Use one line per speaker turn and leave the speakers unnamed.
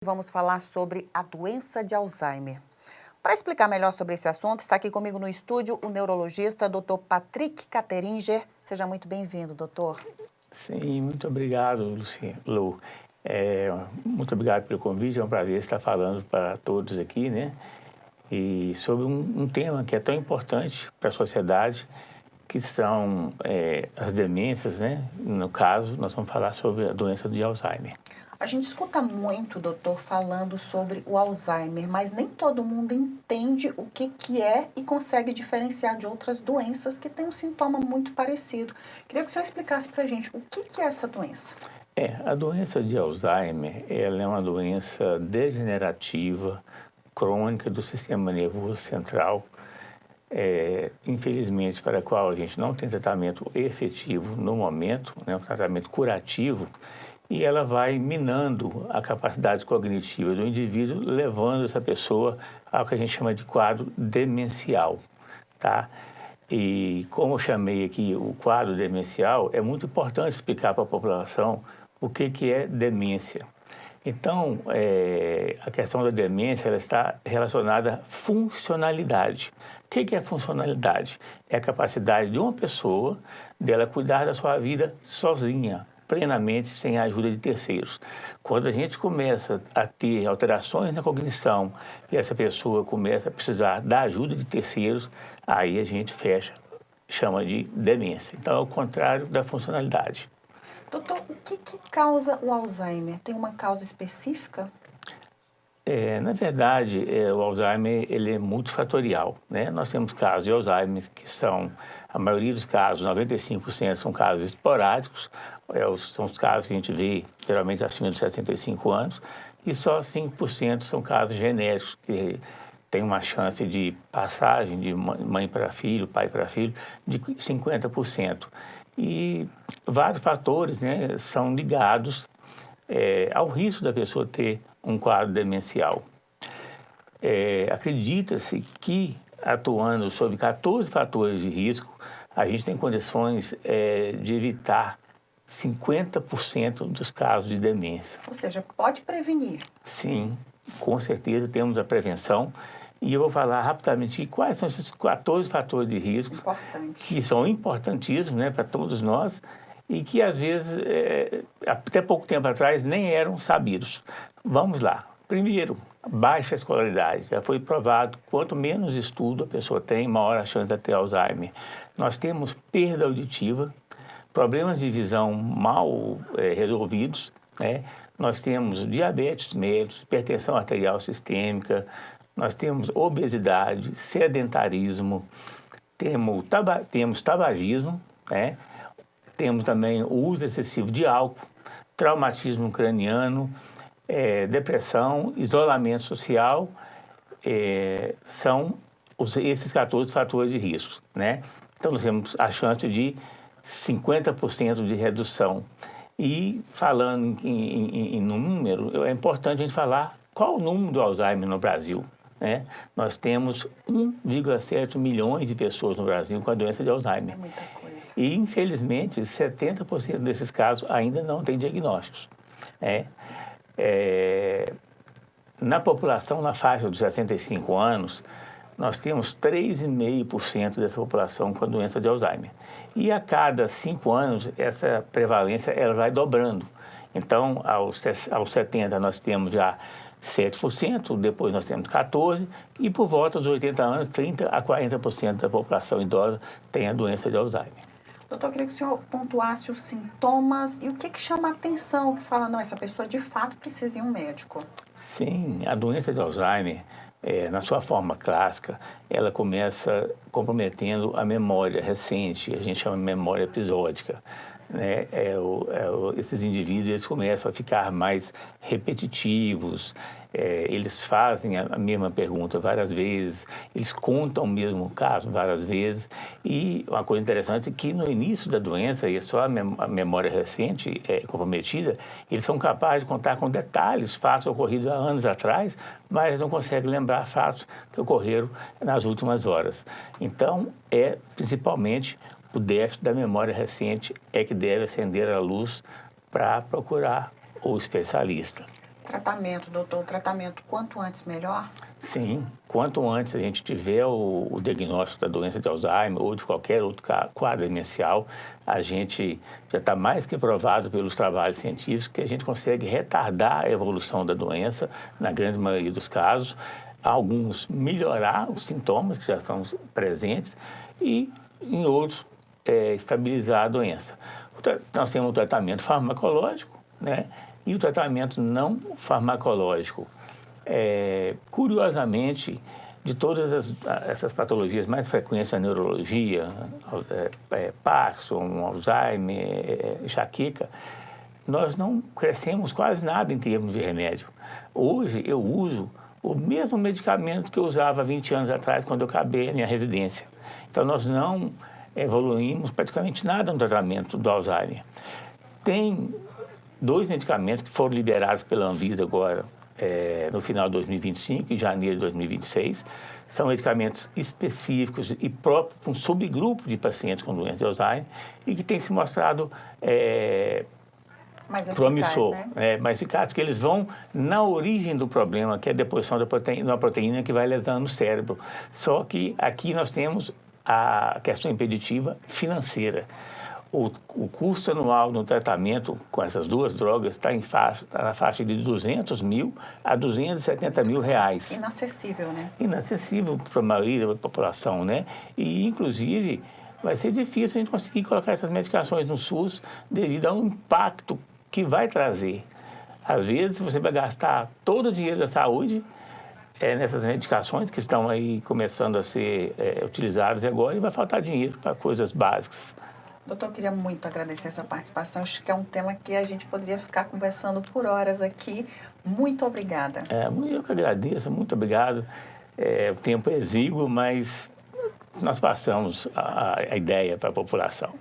Vamos falar sobre a doença de Alzheimer. Para explicar melhor sobre esse assunto, está aqui comigo no estúdio o neurologista Dr. Patrick Cateringer. Seja muito bem-vindo, doutor.
Sim, muito obrigado, Lu. Muito obrigado pelo convite, é um prazer estar falando para todos aqui, né? E sobre um tema que é tão importante para a sociedade, que são as demências, né? No caso, nós vamos falar sobre a doença de Alzheimer.
A gente escuta muito, doutor, falando sobre o Alzheimer, mas nem todo mundo entende o que é e consegue diferenciar de outras doenças que têm um sintoma muito parecido. Queria que o senhor explicasse para a gente o que é essa doença.
A doença de Alzheimer, ela é uma doença degenerativa, crônica do sistema nervoso central, infelizmente para a qual a gente não tem tratamento efetivo no momento, né, um tratamento curativo, e ela vai minando a capacidade cognitiva do indivíduo, levando essa pessoa ao que a gente chama de quadro demencial, tá? E como eu chamei aqui o quadro demencial, é muito importante explicar para a população o que é demência. Então, a questão da demência ela está relacionada à funcionalidade. O que é funcionalidade? É a capacidade de uma pessoa dela cuidar da sua vida sozinha, plenamente, sem a ajuda de terceiros. Quando a gente começa a ter alterações na cognição e essa pessoa começa a precisar da ajuda de terceiros, aí a gente chama de demência. Então, é o contrário da funcionalidade.
Doutor, o que causa o Alzheimer? Tem uma causa específica?
Na verdade, o Alzheimer ele é multifatorial, né? Nós temos casos de Alzheimer que são, a maioria dos casos, 95% são casos esporádicos, são os casos que a gente vê geralmente acima de 65 anos, e só 5% são casos genéticos, que tem uma chance de passagem de mãe para filho, pai para filho, de 50%. E vários fatores, né, são ligados ao risco da pessoa ter um quadro demencial. Acredita-se que, atuando sobre 14 fatores de risco, a gente tem condições de evitar 50% dos casos de demência.
Ou seja, pode prevenir.
Sim, com certeza temos a prevenção. E eu vou falar rapidamente quais são esses 14 fatores de risco que são importantíssimos, né, para todos nós e que, às vezes, até pouco tempo atrás, nem eram sabidos. Vamos lá. Primeiro, baixa escolaridade. Já foi provado, quanto menos estudo a pessoa tem, maior a chance de ter Alzheimer. Nós temos perda auditiva, problemas de visão mal resolvidos, né? Nós temos diabetes mellitus, hipertensão arterial sistêmica, nós temos obesidade, sedentarismo, temos tabagismo, né? Temos também o uso excessivo de álcool, traumatismo craniano, depressão, isolamento social, são esses 14 fatores de risco, né? Então, nós temos a chance de 50% de redução. E falando em número, é importante a gente falar qual o número do Alzheimer no Brasil, né? Nós temos 1,7 milhões de pessoas no Brasil com a doença de Alzheimer.
É muita coisa.
E, infelizmente, 70% desses casos ainda não têm diagnósticos. Na população, na faixa dos 65 anos, nós temos 3,5% dessa população com a doença de Alzheimer. E a cada 5 anos, essa prevalência ela vai dobrando. Então, aos 70 nós temos já 7%, depois nós temos 14%, e por volta dos 80 anos, 30% a 40% da população idosa tem a doença de Alzheimer.
Doutor, eu queria que o senhor pontuasse os sintomas e o que chama a atenção, que fala, não, essa pessoa de fato precisa ir a um médico.
Sim, a doença de Alzheimer, na sua forma clássica, ela começa comprometendo a memória recente, a gente chama de memória episódica, né? Esses indivíduos eles começam a ficar mais repetitivos, eles fazem a mesma pergunta várias vezes, eles contam o mesmo caso várias vezes. E uma coisa interessante é que no início da doença, e só a memória recente comprometida, eles são capazes de contar com detalhes fatos ocorridos há anos atrás, mas não conseguem lembrar fatos que ocorreram nas últimas horas. Então, principalmente o déficit da memória recente que deve acender a luz para procurar o especialista.
Tratamento, doutor, o tratamento quanto antes melhor?
Sim, quanto antes a gente tiver o diagnóstico da doença de Alzheimer ou de qualquer outro quadro demencial, a gente já está mais que provado pelos trabalhos científicos que a gente consegue retardar a evolução da doença, na grande maioria dos casos, alguns melhorar os sintomas que já são presentes e, em outros, estabilizar a doença. Nós temos o tratamento farmacológico, né, e o tratamento não farmacológico. Curiosamente, de todas essas patologias mais frequentes na neurologia, Parkinson, Alzheimer, enxaqueca, nós não crescemos quase nada em termos de remédio. Hoje eu uso o mesmo medicamento que eu usava 20 anos atrás, quando eu acabei a minha residência. Então, nós não evoluímos praticamente nada no tratamento do Alzheimer. Tem 2 medicamentos que foram liberados pela Anvisa agora, no final de 2025 e janeiro de 2026. São medicamentos específicos e próprios para um subgrupo de pacientes com doença de Alzheimer e que tem se mostrado
Mais
promissor,
eficaz, né?
mais eficaz, que eles vão na origem do problema, que é a deposição da uma proteína que vai lesando o cérebro. Só que aqui nós temos a questão impeditiva financeira. O custo anual no tratamento com essas 2 drogas está na faixa de 200 mil a 270 mil reais.
Inacessível, né?
Inacessível para a maioria da população, né? E, inclusive, vai ser difícil a gente conseguir colocar essas medicações no SUS devido ao impacto que vai trazer. Às vezes, você vai gastar todo o dinheiro da saúde nessas medicações que estão aí começando a ser utilizadas agora e vai faltar dinheiro para coisas básicas.
Doutor, eu queria muito agradecer a sua participação. Acho que é um tema que a gente poderia ficar conversando por horas aqui. Muito obrigada.
Eu que agradeço, muito obrigado. O tempo é exíguo, mas nós passamos a ideia para a população.